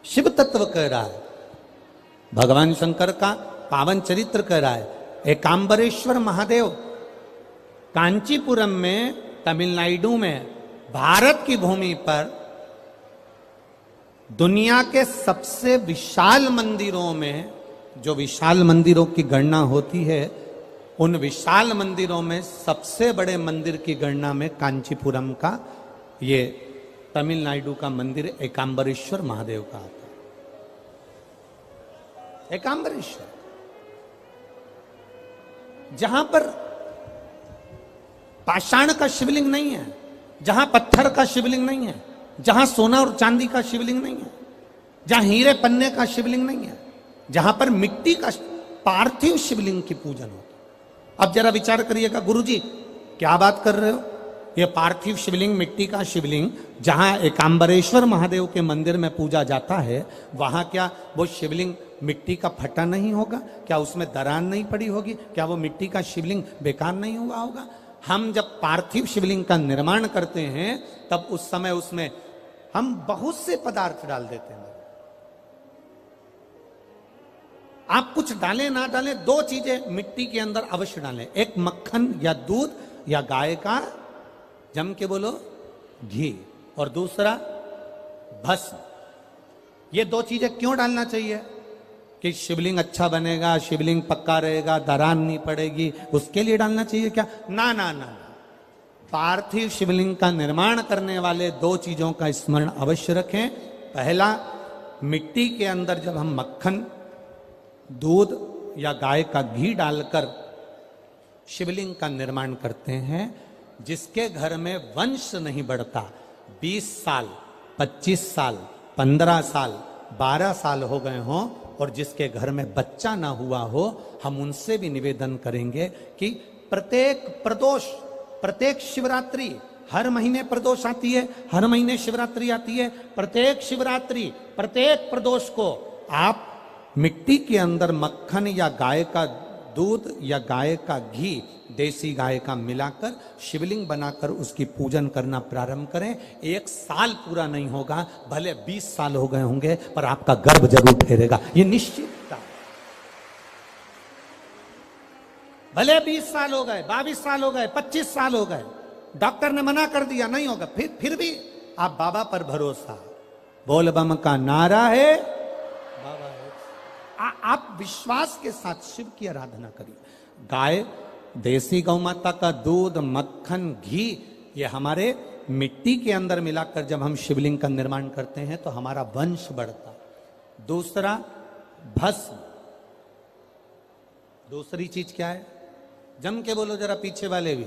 शिव तत्व कह रहा है, भगवान शंकर का पावन चरित्र कह रहा है। एकांबरेश्वर महादेव कांचीपुरम में, तमिलनाडु में, भारत की भूमि पर दुनिया के सबसे विशाल मंदिरों में, जो विशाल मंदिरों की गणना होती है, उन विशाल मंदिरों में सबसे बड़े मंदिर की गणना में कांचीपुरम का, ये तमिलनाडु का मंदिर एकांबरेश्वर महादेव का आता है। एकांबरेश्वर, जहां पर पाषाण का शिवलिंग नहीं है, जहां पत्थर का शिवलिंग नहीं है, जहां सोना और चांदी का शिवलिंग नहीं है, जहां हीरे पन्ने का शिवलिंग नहीं है, जहां पर मिट्टी का पार्थिव शिवलिंग की पूजन होती। अब जरा विचार करिएगा, गुरुजी क्या बात कर रहे हो, ये पार्थिव शिवलिंग, मिट्टी का शिवलिंग जहां एकांबरेश्वर महादेव के मंदिर में पूजा जाता है, वहां क्या वो शिवलिंग मिट्टी का फटा नहीं होगा? क्या उसमें दरार नहीं पड़ी होगी? क्या वो मिट्टी का शिवलिंग बेकार नहीं हुआ होगा? हम जब पार्थिव शिवलिंग का निर्माण करते हैं तब उस समय उसमें हम बहुत से पदार्थ डाल देते हैं। आप कुछ डालें ना डालें, दो चीजें मिट्टी के अंदर अवश्य डालें, एक मक्खन या दूध या गाय का, जम के बोलो, घी, और दूसरा भस्म। ये दो चीजें क्यों डालना चाहिए? कि शिवलिंग अच्छा बनेगा, शिवलिंग पक्का रहेगा, दरार नहीं पड़ेगी, उसके लिए डालना चाहिए क्या? ना ना ना, पार्थिव शिवलिंग का निर्माण करने वाले दो चीजों का स्मरण अवश्य रखें। पहला, मिट्टी के अंदर जब हम मक्खन, दूध या गाय का घी डालकर शिवलिंग का निर्माण करते हैं, जिसके घर में वंश नहीं बढ़ता, 20 साल, 25 साल, 15 साल, 12 साल हो गए हों, और जिसके घर में बच्चा ना हुआ हो, हम उनसे भी निवेदन करेंगे कि प्रत्येक प्रदोष, प्रत्येक शिवरात्रि, हर महीने प्रदोष आती है, हर महीने शिवरात्रि आती है, प्रत्येक शिवरात्रि, प्रत्येक प्रदोष को आप मिट्टी के अंदर मक्खन या गाय का दूध या गाय का घी, देसी गाय का मिलाकर शिवलिंग बनाकर उसकी पूजन करना प्रारंभ करें। 1 साल पूरा नहीं होगा, भले 20 साल हो गए होंगे, पर आपका गर्भ जरूर ठहरेगा, ये निश्चित। भले 20 साल हो गए, 22 साल हो गए, 25 साल हो गए, डॉक्टर ने मना कर दिया नहीं होगा, फिर भी आप बाबा पर भरोसा, बोल बम का नारा है, बाबा है। आप विश्वास के साथ शिव की आराधना करिए। गाय, देसी गौ माता का दूध, मक्खन, घी, ये हमारे मिट्टी के अंदर मिलाकर जब हम शिवलिंग का निर्माण करते हैं तो हमारा वंश बढ़ता। दूसरा, भस्म। दूसरी चीज क्या है? जम के बोलो जरा, पीछे वाले भी,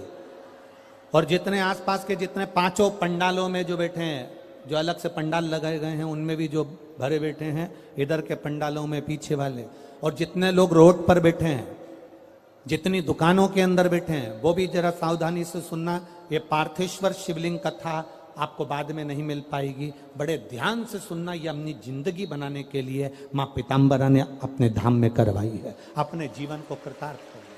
और जितने आसपास के जितने पांचों पंडालों में जो बैठे हैं, जो अलग से पंडाल लगाए गए हैं उनमें भी जो भरे बैठे हैं, इधर के पंडालों में पीछे वाले, और जितने लोग रोड पर बैठे हैं, जितनी दुकानों के अंदर बैठे हैं, वो भी जरा सावधानी से सुनना। ये पार्थेश्वर शिवलिंग कथा आपको बाद में नहीं मिल पाएगी, बड़े ध्यान से सुनना। ये अपनी जिंदगी बनाने के लिए मां पीताम्बरा ने अपने धाम में करवाई है, अपने जीवन को कृतार्थ करना।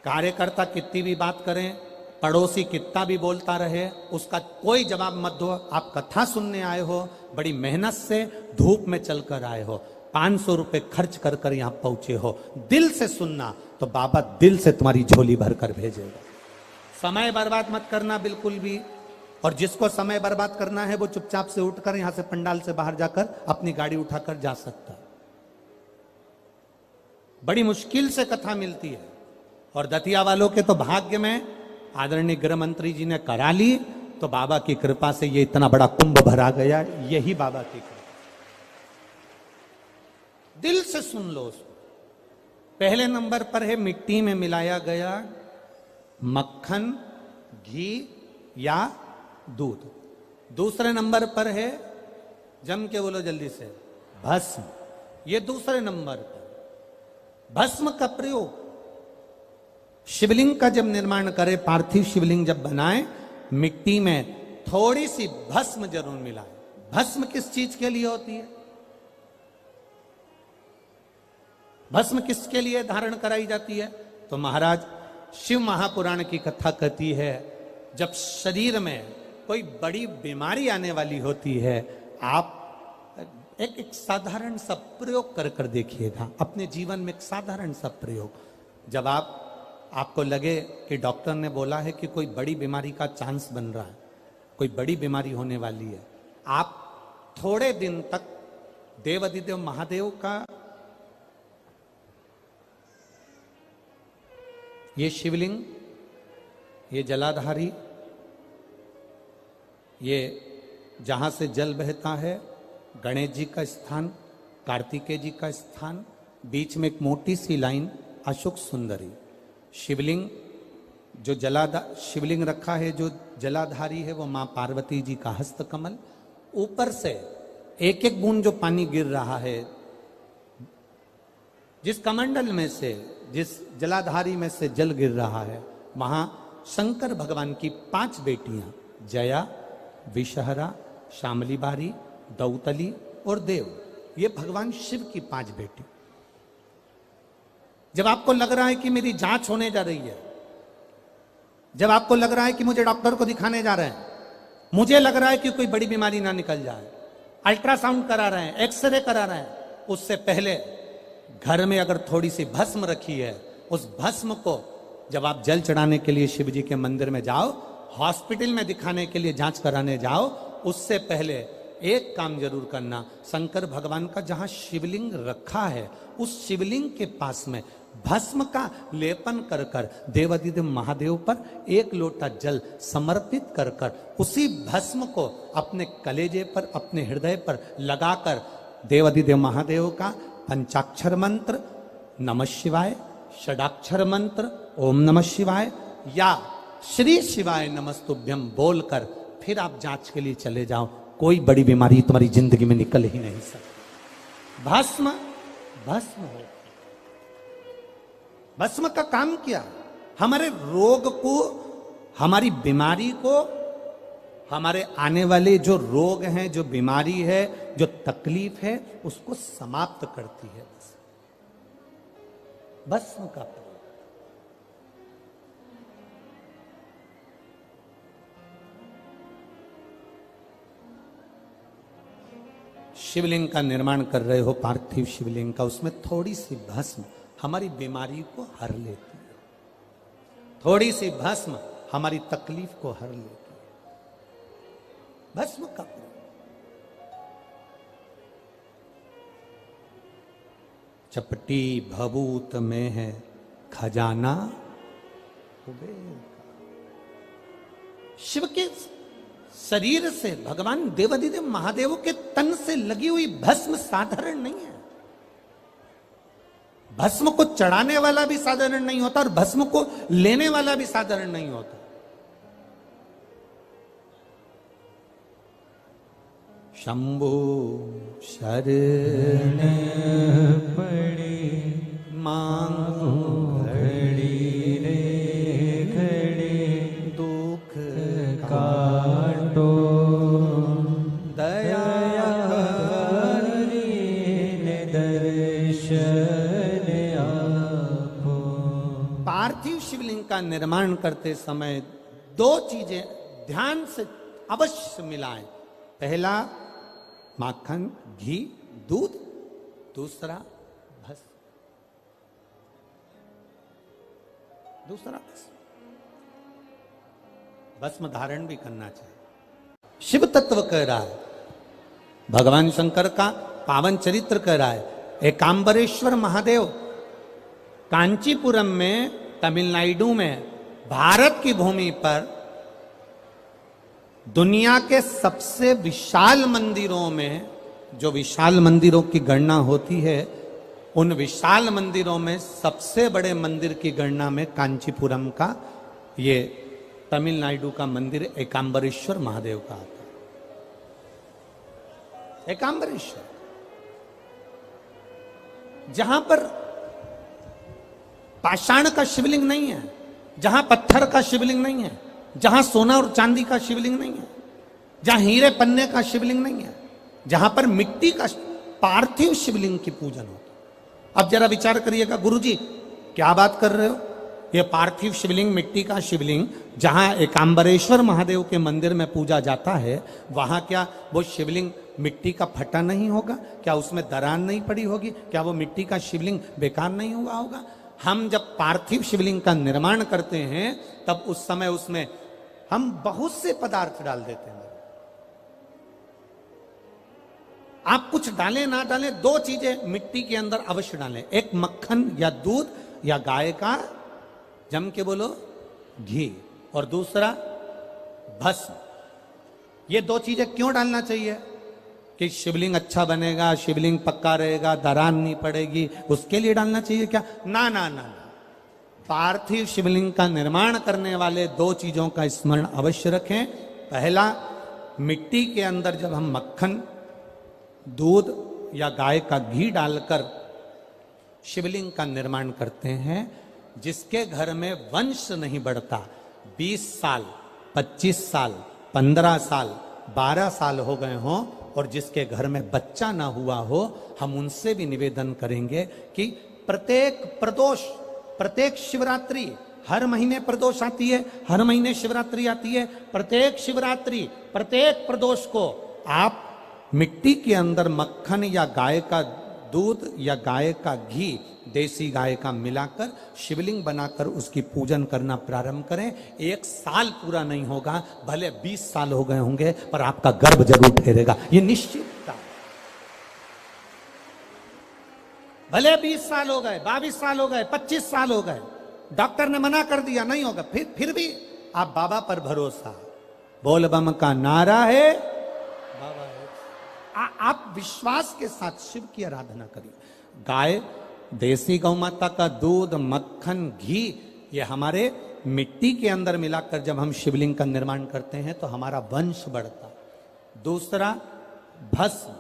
कार्यकर्ता कितनी भी बात करें, पड़ोसी कितना भी बोलता रहे, उसका कोई जवाब मत दो। आप कथा सुनने आए हो, बड़ी मेहनत से धूप में चलकर आए हो, 500 रुपए खर्च कर कर यहां पहुंचे हो, दिल से सुनना तो बाबा दिल से तुम्हारी झोली भर कर भेजेगा। समय बर्बाद मत करना बिल्कुल भी, और जिसको समय बर्बाद करना है वो चुपचाप से उठकर यहां से पंडाल से बाहर जाकर अपनी गाड़ी उठाकर जा सकता। बड़ी मुश्किल से कथा मिलती है, और दतिया वालों के तो भाग्य में आदरणीय गृह मंत्री जी ने करा ली, तो बाबा की कृपा से ये इतना बड़ा कुंभ भरा गया, यही बाबा की कृपा। दिल से सुन लो उसको। पहले नंबर पर है मिट्टी में मिलाया गया मक्खन, घी या दूध। दूसरे नंबर पर है, जम के बोलो जल्दी से, भस्म। ये दूसरे नंबर पर। भस्म का प्रयोग शिवलिंग का जब निर्माण करे, पार्थिव शिवलिंग जब बनाए, मिट्टी में थोड़ी सी भस्म जरूर मिलाए। भस्म किस चीज के लिए होती है? भस्म किसके लिए धारण कराई जाती है? तो महाराज, शिव महापुराण की कथा कहती है, जब शरीर में कोई बड़ी बीमारी आने वाली होती है, आप एक साधारण सा प्रयोग कर देखिएगा अपने जीवन में, एक साधारण सा प्रयोग। जब आपको लगे कि डॉक्टर ने बोला है कि कोई बड़ी बीमारी का चांस बन रहा है, कोई बड़ी बीमारी होने वाली है, आप थोड़े दिन तक देवाधिदेव महादेव का ये शिवलिंग, ये जलाधारी, ये जहां से जल बहता है, गणेश जी का स्थान, कार्तिकेय जी का स्थान, बीच में एक मोटी सी लाइन अशोक सुंदरी, शिवलिंग जो शिवलिंग रखा है, जो जलाधारी है वो मां पार्वती जी का हस्त कमल, ऊपर से एक एक बूंद जो पानी गिर रहा है, जिस कमंडल में से, जिस जलाधारी में से जल गिर रहा है, वहां शंकर भगवान की 5 बेटियां, जया, विषहरा, शामली बारी, दौतली और देव, ये भगवान शिव की 5 बेटी। जब आपको लग रहा है कि मेरी जांच होने जा रही है, जब आपको लग रहा है कि मुझे डॉक्टर को दिखाने जा रहे हैं, मुझे लग रहा है कि कोई बड़ी बीमारी ना निकल जाए, अल्ट्रासाउंड करा रहे हैं, एक्सरे करा रहे हैं, उससे पहले घर में अगर थोड़ी सी भस्म रखी है, उस भस्म को जब आप जल चढ़ाने के लिए शिव जी के मंदिर में जाओ, हॉस्पिटल में दिखाने के लिए जांच कराने जाओ, उससे पहले एक काम जरूर करना, शंकर भगवान का जहां शिवलिंग रखा है, उस शिवलिंग के पास में भस्म का लेपन कर कर देवाधिदेव महादेव पर 1 लोटा जल समर्पित कर कर उसी भस्म को अपने कलेजे पर, अपने हृदय पर लगाकर देवाधिदेव महादेव का पंचाक्षर मंत्र नमः शिवाय, षडाक्षर मंत्र ओम नमः शिवाय या श्री शिवाय नमस्तुभ्यम बोलकर फिर आप जांच के लिए चले जाओ। कोई बड़ी बीमारी तुम्हारी जिंदगी में निकल ही नहीं सकती। भस्म भस्म हो, भस्म का काम क्या? हमारे रोग को, हमारी बीमारी को, हमारे आने वाले जो रोग हैं, जो बीमारी है, जो तकलीफ है, उसको समाप्त करती है भस्म का प्रयोग। शिवलिंग का निर्माण कर रहे हो, पार्थिव शिवलिंग का, उसमें थोड़ी सी भस्म हमारी बीमारी को हर लेती है, थोड़ी सी भस्म हमारी तकलीफ को हर लेती है। भस्म का प्रयोग। चपटी भभूत में है खजाना कुबेर का। शिव के शरीर से, भगवान देवाधिदेव महादेव के तन से लगी हुई भस्म साधारण नहीं है। भस्म को चढ़ाने वाला भी साधारण नहीं होता और भस्म को लेने वाला भी साधारण नहीं होता। शंभु शरण पड़ी मांगो घड़ी रे घड़ी, दुख काटो दया दर्शन आपो। पार्थिव शिवलिंग का निर्माण करते समय 2 चीजें ध्यान से अवश्य मिलाएं। पहला माखन, घी, दूध, दूसरा भस्म, दूसरा भस्म धारण भी करना चाहिए। शिव तत्व कह रहा है, भगवान शंकर का पावन चरित्र कह रहा है। एकांबरेश्वर महादेव कांचीपुरम में, तमिलनाडु में, भारत की भूमि पर दुनिया के सबसे विशाल मंदिरों में, जो विशाल मंदिरों की गणना होती है, उन विशाल मंदिरों में सबसे बड़े मंदिर की गणना में कांचीपुरम का, ये तमिलनाडु का मंदिर एकांबरेश्वर महादेव का आता है। एकांबरेश्वर, जहां पर पाषाण का शिवलिंग नहीं है, जहां पत्थर का शिवलिंग नहीं है, जहां सोना और चांदी का शिवलिंग नहीं है, जहां हीरे पन्ने का शिवलिंग नहीं है, जहां पर मिट्टी का पार्थिव शिवलिंग की पूजन होता। अब जरा विचार करिएगा, गुरुजी क्या बात कर रहे हो? ये पार्थिव शिवलिंग, मिट्टी का शिवलिंग, जहां एकांबरेश्वर महादेव के मंदिर में पूजा जाता है, वहां क्या वो शिवलिंग मिट्टी का फटा नहीं होगा? क्या उसमें दरार नहीं पड़ी होगी? क्या वो मिट्टी का शिवलिंग बेकार नहीं हुआ होगा? हम जब पार्थिव शिवलिंग का निर्माण करते हैं तब उस समय उसमें हम बहुत से पदार्थ डाल देते हैं। आप कुछ डालें ना डालें, दो चीजें मिट्टी के अंदर अवश्य डालें, एक मक्खन या दूध या गाय का, जम के बोलो, घी, और दूसरा भस्म। ये दो चीजें क्यों डालना चाहिए? कि शिवलिंग अच्छा बनेगा, शिवलिंग पक्का रहेगा, दरार नहीं पड़ेगी, उसके लिए डालना चाहिए क्या? ना ना ना ना। पार्थिव शिवलिंग का निर्माण करने वाले दो चीजों का स्मरण अवश्य रखें। पहला, मिट्टी के अंदर जब हम मक्खन, दूध या गाय का घी डालकर शिवलिंग का निर्माण करते हैं, जिसके घर में वंश नहीं बढ़ता, 20 साल, 25 साल, 15 साल, 12 साल हो गए हों और जिसके घर में बच्चा ना हुआ हो, हम उनसे भी निवेदन करेंगे कि प्रत्येक प्रदोष, प्रत्येक शिवरात्रि, हर महीने प्रदोष आती है, हर महीने शिवरात्रि आती है, प्रत्येक शिवरात्रि, प्रत्येक प्रदोष को आप मिट्टी के अंदर मक्खन या गाय का दूध या गाय का घी, देसी गाय का मिलाकर शिवलिंग बनाकर उसकी पूजन करना प्रारंभ करें। 1 साल पूरा नहीं होगा, भले 20 साल हो गए होंगे, पर आपका गर्भ जरूर ठहरेगा, ये निश्चितता। भले 20 साल हो गए, 22 साल हो गए, 25 साल हो गए, डॉक्टर ने मना कर दिया नहीं होगा, फिर भी आप बाबा पर भरोसा, बोल बम का नारा है, बाबा है। आप विश्वास के साथ शिव की आराधना करिए। गाय, देसी गौ माता का दूध, मक्खन, घी, ये हमारे मिट्टी के अंदर मिलाकर जब हम शिवलिंग का निर्माण करते हैं तो हमारा वंश बढ़ता। दूसरा, भस्म।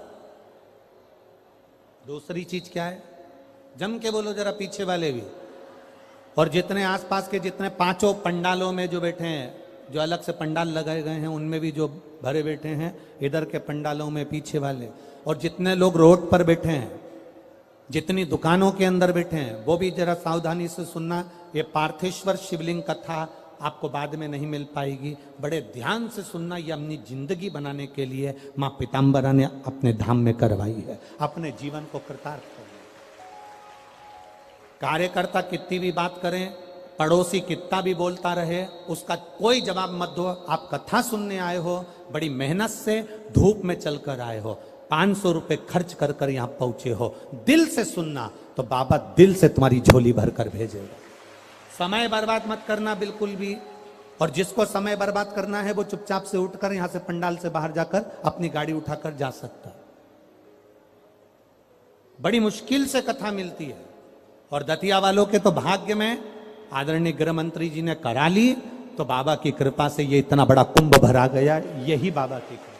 दूसरी चीज क्या है? जम के बोलो जरा, पीछे वाले भी, और जितने आसपास के जितने 5 पंडालों में जो बैठे हैं, जो अलग से पंडाल लगाए गए हैं उनमें भी जो भरे बैठे हैं, इधर के पंडालों में पीछे वाले, और जितने लोग रोड पर बैठे हैं, जितनी दुकानों के अंदर बैठे हैं, वो भी जरा सावधानी से सुनना। ये पार्थेश्वर शिवलिंग कथा आपको बाद में नहीं मिल पाएगी, बड़े ध्यान से सुनना। ये अपनी जिंदगी बनाने के लिए मां पीताम्बरा ने अपने धाम में करवाई है, अपने जीवन को कृतार्थ करना। कार्यकर्ता कितनी भी बात करें, पड़ोसी कितना भी बोलता रहे, उसका कोई जवाब मत दो। आप कथा सुनने आए हो, बड़ी मेहनत से धूप में चलकर आए हो, 500 रुपए खर्च कर कर यहां पहुंचे हो, दिल से सुनना तो बाबा दिल से तुम्हारी झोली भर कर भेजेगा। समय बर्बाद मत करना बिल्कुल भी, और जिसको समय बर्बाद करना है वो चुपचाप से उठकर यहां से पंडाल से बाहर जाकर अपनी गाड़ी उठाकर जा सकता है। बड़ी मुश्किल से कथा मिलती है, और दतिया वालों के तो भाग्य में आदरणीय गृह मंत्री जी ने करा ली, तो बाबा की कृपा से ये इतना बड़ा कुंभ भरा गया, यही बाबा की कृपा।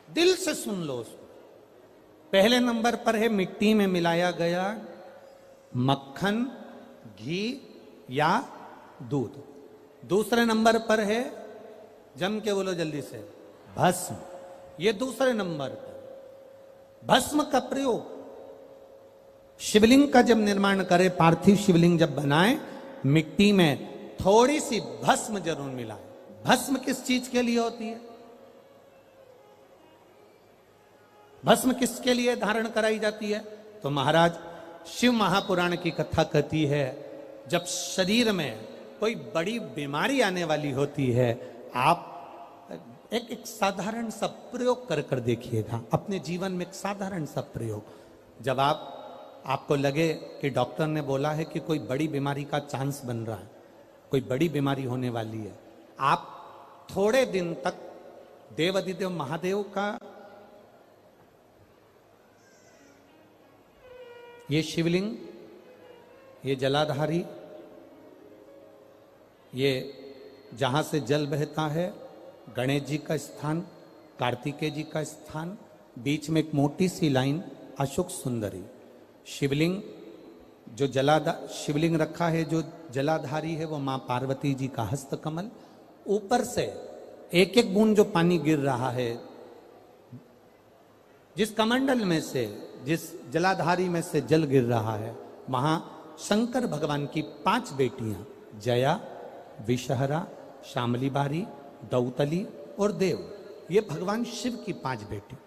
दिल से सुन लो उसको। पहले नंबर पर है मिट्टी में मिलाया गया मक्खन, घी या दूध। दूसरे नंबर पर है, जम के बोलो जल्दी से, भस्म। ये दूसरे नंबर पर भस्म का प्रयोग। शिवलिंग का जब निर्माण करे, पार्थिव शिवलिंग जब बनाए, मिट्टी में थोड़ी सी भस्म जरूर मिलाए। भस्म किस चीज के लिए होती है? भस्म किसके लिए धारण कराई जाती है? तो महाराज, शिव महापुराण की कथा कहती है, जब शरीर में कोई बड़ी बीमारी आने वाली होती है, आप एक साधारण सा प्रयोग कर देखिएगा अपने जीवन में। एक साधारण सा प्रयोग, जब आपको लगे कि डॉक्टर ने बोला है कि कोई बड़ी बीमारी का चांस बन रहा है, कोई बड़ी बीमारी होने वाली है, आप थोड़े दिन तक देवाधिदेव महादेव का ये शिवलिंग, ये जलाधारी, ये जहां से जल बहता है, गणेश जी का स्थान, कार्तिकेय जी का स्थान, बीच में एक मोटी सी लाइन अशोक सुंदरी, शिवलिंग जो शिवलिंग रखा है, जो जलाधारी है वो मां पार्वती जी का हस्तकमल, ऊपर से एक एक बूंद जो पानी गिर रहा है, जिस कमंडल में से, जिस जलाधारी में से जल गिर रहा है, वहां शंकर भगवान की 5 बेटियां, जया, विषहरा, शामली बारी, दौतली और देव, ये भगवान शिव की 5 बेटी।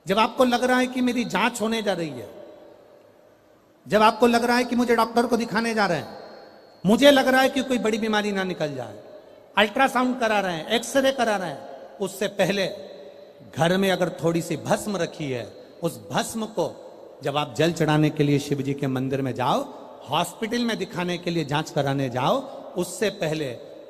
जब आपको लग रहा है कि मेरी जांच होने जा रही है, जब आपको लग रहा है कि मुझे डॉक्टर को दिखाने जा रहे हैं, मुझे लग रहा है कि कोई बड़ी बीमारी ना निकल जाए, अल्ट्रासाउंड करा रहे हैं, एक्सरे करा रहे हैं, उससे पहले घर में अगर थोड़ी सी भस्म रखी है, उस भस्म को जब आप जल चढ़ाने के लिए शिव जी के मंदिर में जाओ, हॉस्पिटल में दिखाने के लिए जांच कराने जाओ, उससे पहले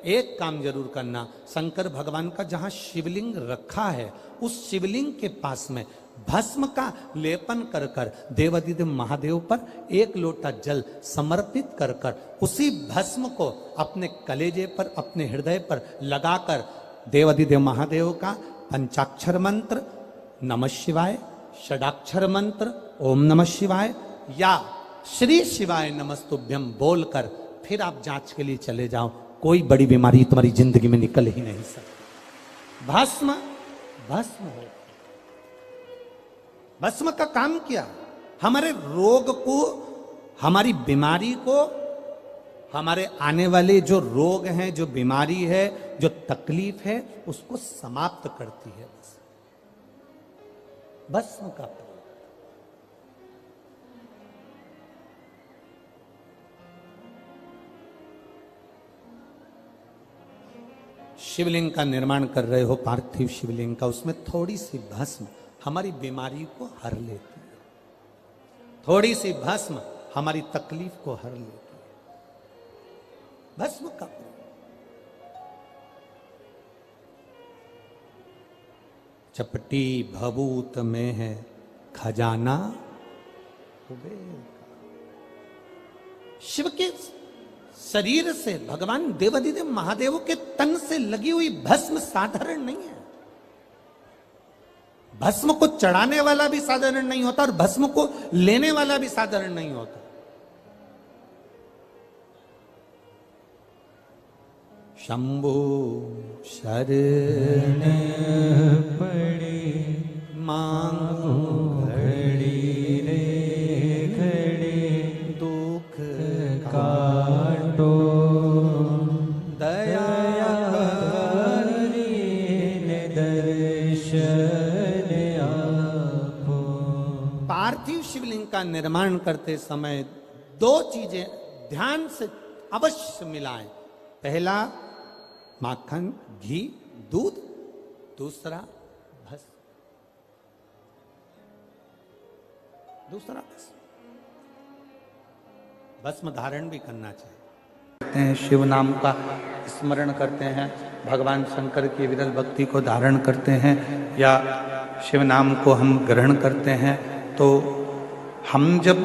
एक काम जरूर करना, शंकर भगवान का जहां शिवलिंग रखा है उस शिवलिंग के पास में भस्म का लेपन कर कर देवादिदेव महादेव पर 1 लोटा जल समर्पित कर कर उसी भस्म को अपने कलेजे पर, अपने हृदय पर लगाकर देवादिदेव महादेव का पंचाक्षर मंत्र नमः शिवाय, षडाक्षर मंत्र ओम नमः शिवाय या श्री शिवाय नमस्तुभ्यम बोलकर फिर आप जांच के लिए चले जाओ। कोई बड़ी बीमारी तुम्हारी जिंदगी में निकल ही नहीं सकती। भस्म भस्म हो। भस्म का काम क्या? हमारे रोग को, हमारी बीमारी को, हमारे आने वाले जो रोग हैं, जो बीमारी है, जो तकलीफ है, उसको समाप्त करती है भस्म का प्रयोग। शिवलिंग का निर्माण कर रहे हो, पार्थिव शिवलिंग का, उसमें थोड़ी सी भस्म हमारी बीमारी को हर लेती है, थोड़ी सी भस्म हमारी तकलीफ को हर लेती है। भस्म का प्रयोग। चपटी भभूत में है खजाना कुबेर का। शिव के शरीर से, भगवान देवादिदेव महादेव के तन से लगी हुई भस्म साधारण नहीं है। भस्म को चढ़ाने वाला भी साधारण नहीं होता और भस्म को लेने वाला भी साधारण नहीं होता। शंभु शरण पड़ी मांगो घड़ी रे घड़ी दुख काटो दया दर्शन आपो। पार्थिव शिवलिंग का निर्माण करते समय 2 चीजें ध्यान से अवश्य मिलाएं। पहला माखन, घी, दूध, दूसरा भस्म, दूसरा भस्म धारण भी करना चाहिए। शिव नाम का स्मरण करते हैं, भगवान शंकर की विरल भक्ति को धारण करते हैं या शिव नाम को हम ग्रहण करते हैं, तो हम जब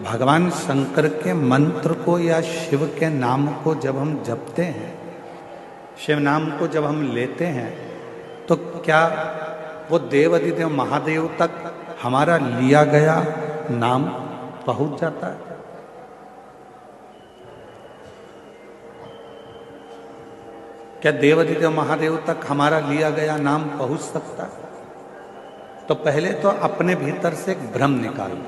भगवान शंकर के मंत्र को या शिव के नाम को जब हम जपते हैं, शिव नाम को जब हम लेते हैं, तो क्या वो देवादिदेव महादेव तक हमारा लिया गया नाम पहुंच जाता है? क्या देवादिदेव महादेव तक हमारा लिया गया नाम पहुंच सकता है? तो पहले तो अपने भीतर से एक भ्रम निकालो,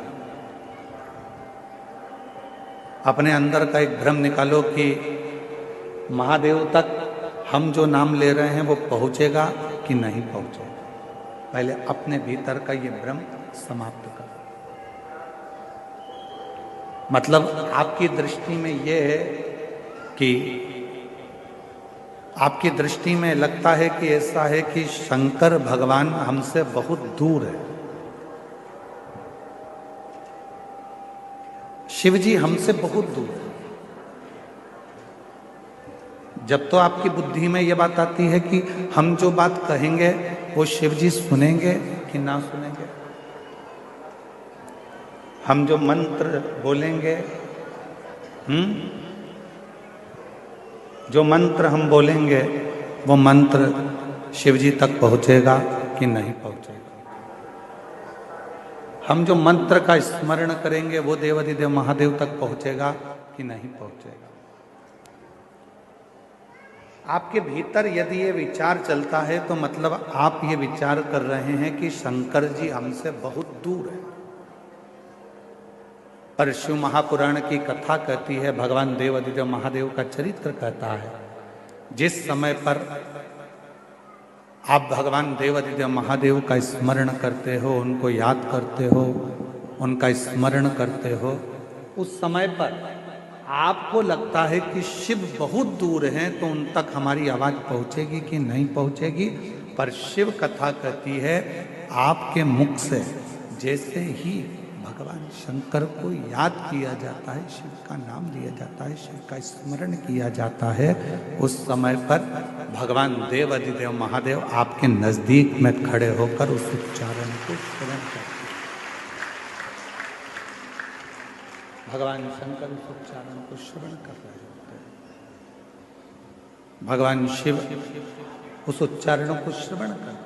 अपने अंदर का एक भ्रम निकालो कि महादेव तक हम जो नाम ले रहे हैं वो पहुंचेगा कि नहीं पहुंचेगा। पहले अपने भीतर का ये भ्रम समाप्त करो। मतलब आपकी दृष्टि में ये है कि आपकी दृष्टि में लगता है कि ऐसा है कि शंकर भगवान हमसे बहुत दूर है, शिव जी हमसे बहुत दूर है। जब तो आपकी बुद्धि में यह बात आती है कि हम जो बात कहेंगे वो शिव जी सुनेंगे कि ना सुनेंगे, हम जो मंत्र बोलेंगे, जो मंत्र हम बोलेंगे वो मंत्र शिव जी तक पहुंचेगा कि नहीं पहुंचेगा, हम जो मंत्र का स्मरण करेंगे वो देवादिदेव महादेव तक पहुंचेगा कि नहीं पहुंचेगा। आपके भीतर यदि ये विचार चलता है तो मतलब आप ये विचार कर रहे हैं कि शंकर जी हमसे बहुत दूर है। पर शिव महापुराण की कथा कहती है, भगवान देवादिदेव महादेव का चरित्र कहता है, जिस समय पर आप भगवान देवाधिदेव महादेव का स्मरण करते हो, उनको याद करते हो, उनका स्मरण करते हो, उस समय पर आपको लगता है कि शिव बहुत दूर हैं, तो उन तक हमारी आवाज पहुंचेगी कि नहीं पहुंचेगी। पर शिव कथा कहती है आपके मुख से जैसे ही भगवान शंकर को याद किया जाता है, शिव का नाम लिया जाता है, शिव का स्मरण किया जाता है, उस समय पर भगवान देव अधिदेव महादेव आपके नजदीक में खड़े होकर उस उच्चारण को श्रवण करते हैं। भगवान शंकर उस उच्चारण को श्रवण कर रहे होते हैं, भगवान शिव उस उच्चारणों को श्रवण करते हैं।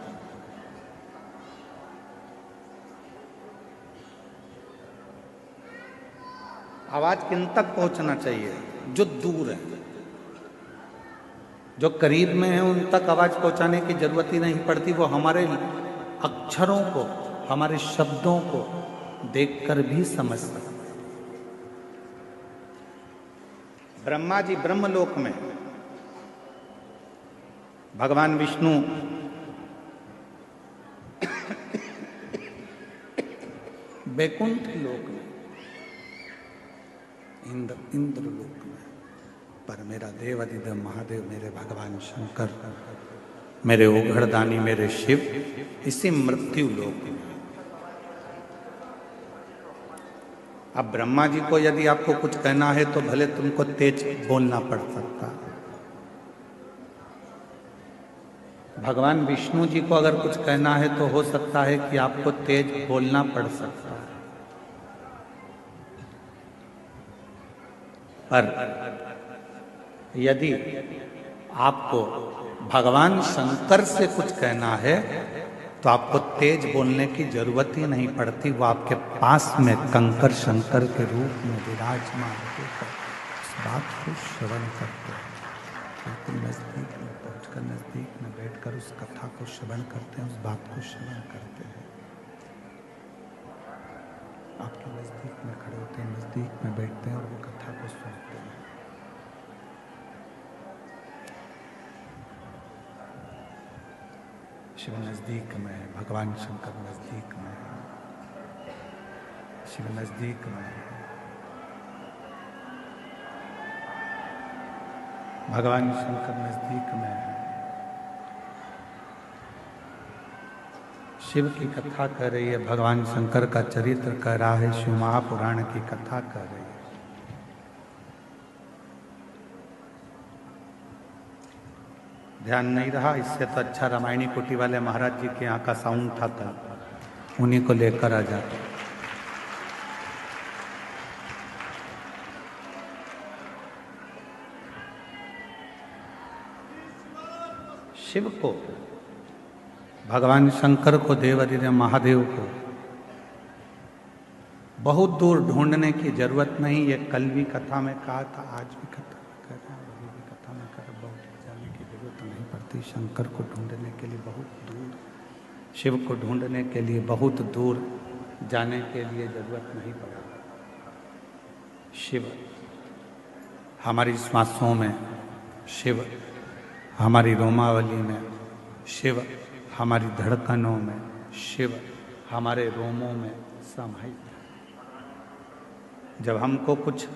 आवाज किन तक पहुंचना चाहिए? जो दूर है। जो करीब में है उन तक आवाज पहुंचाने की जरूरत ही नहीं पड़ती, वो हमारे अक्षरों को, हमारे शब्दों को देखकर भी समझ सकते। ब्रह्मा जी ब्रह्मलोक में, भगवान विष्णु बैकुंठ लोक में, इंद्र लोक में, पर मेरा देव अधिदेव महादेव, मेरे भगवान शंकर, मेरे ओघड़दानी, मेरे शिव इसी मृत्यु लोक में। अब ब्रह्मा जी को यदि आपको कुछ कहना है तो भले तुमको तेज बोलना पड़ सकता है, भगवान विष्णु जी को अगर कुछ कहना है तो हो सकता है कि आपको तेज बोलना पड़ सकता है, पर यदि आपको भगवान शंकर से कुछ कहना है तो आपको तेज बोलने की जरूरत ही नहीं पड़ती, वो आपके पास में कंकर शंकर के रूप में विराजमान होकर उस बात को श्रवण करते हैं। बिल्कुल नजदीक में पहुंचकर, नजदीक में बैठकर उस कथा को श्रवण करते हैं, उस बात को श्रवण करते हैं। आपके नजदीक में खड़े होते हैं, नजदीक में बैठते हैं और वो कथा को सुनते हैं। शिव नजदीक में है, भगवान शंकर नजदीक में है, शिव नजदीक में है, भगवान शंकर नजदीक में है। शिव की कथा कर रही है, भगवान शंकर का चरित्र कह रहा है, शिव महापुराण की कथा कर रही है। ध्यान नहीं रहा, इससे तो अच्छा रामायणी कुटी वाले महाराज जी के यहाँ का साउंड था, उन्हीं को लेकर आ जाते। शिव को, भगवान शंकर को, देव अधिदेव महादेव को बहुत दूर ढूंढने की जरूरत नहीं। ये कल भी कथा में कहा था, आज भी कथा में कर रहे हैं, अभी भी कथा में कर, बहुत जाने की जरूरत नहीं पड़ती। शंकर को ढूंढने के लिए बहुत दूर, शिव को ढूंढने के लिए बहुत दूर जाने के लिए जरूरत नहीं पड़ती। शिव हमारी श्वासों में, शिव हमारी रोमावली में, शिव हमारी धड़कनों में, शिव हमारे रोमों में समाहित है। जब हमको कुछ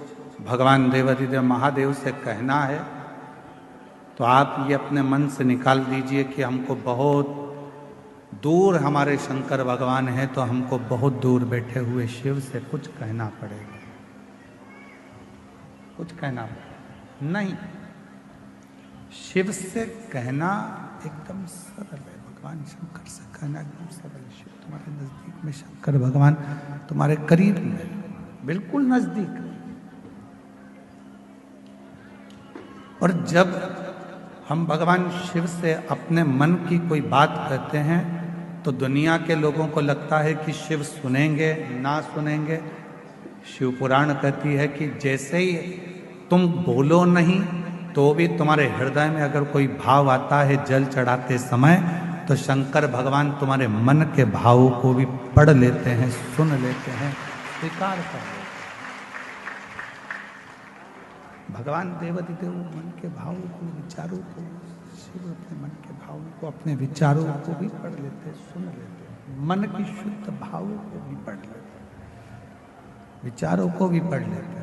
भगवान देवाधिदेव महादेव से कहना है तो आप ये अपने मन से निकाल दीजिए कि हमको बहुत दूर हमारे शंकर भगवान हैं, तो हमको बहुत दूर बैठे हुए शिव से कुछ कहना पड़ेगा। कुछ कहना पड़ेगा नहीं, शिव से कहना एकदम सरल है। भगवान शंकर से कहना एकदम सरल है। शिव तुम्हारे नजदीक में, शंकर भगवान तुम्हारे करीब में, बिल्कुल नजदीक। और जब हम भगवान शिव से अपने मन की कोई बात कहते हैं तो दुनिया के लोगों को लगता है कि शिव सुनेंगे ना सुनेंगे। शिव पुराण कहती है कि जैसे ही तुम बोलो नहीं तो भी तुम्हारे हृदय में अगर कोई भाव आता है जल चढ़ाते समय, तो शंकर भगवान तुम्हारे मन के भावों को भी पढ़ लेते हैं, सुन लेते हैं, स्वीकार कर लेते हैं। भगवान देवाधिदेव मन के भावों को, विचारों को सिर्फ अपने मन के भावों को, अपने विचारों को भी पढ़ लेते, सुन लेते, मन की शुद्ध भावों को भी पढ़ लेते, विचारों को भी पढ़ लेते।